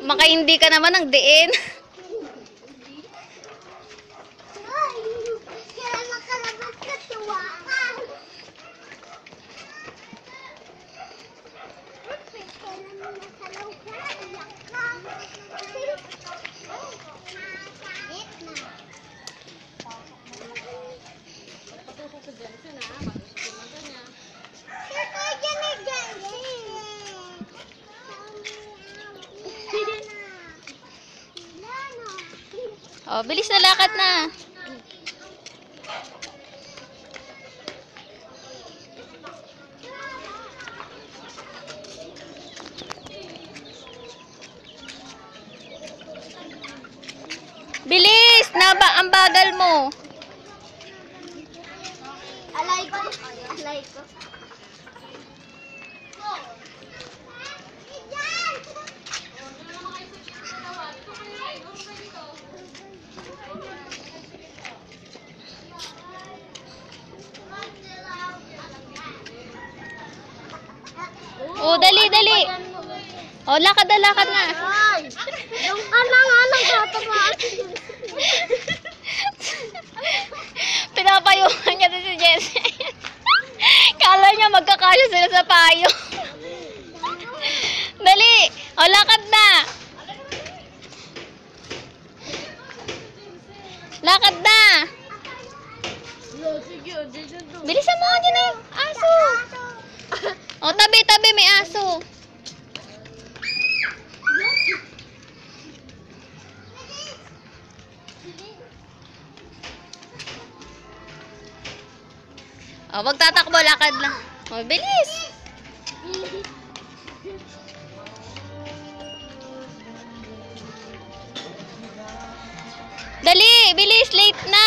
Makaindi ka naman ng diin. Oh, bilis na lakad na. Bilis! Ang bagal mo. Alay ko. Alay ko. Oh, dali, dali. Oh, lakad na, lakad na. Yung ka nga nagtatamaan. Pinapayuhan niya din si Jessie. Kala niya magkakasya sila sa payo. Dali. Oh, lakad na. Lakad na. Bilisan mo, dyan na yung aso. Oh, tabi, tabi, may aso. Oh, wag tatakbo, lakad lang. Oh, bilis. Dali, bilis, late na.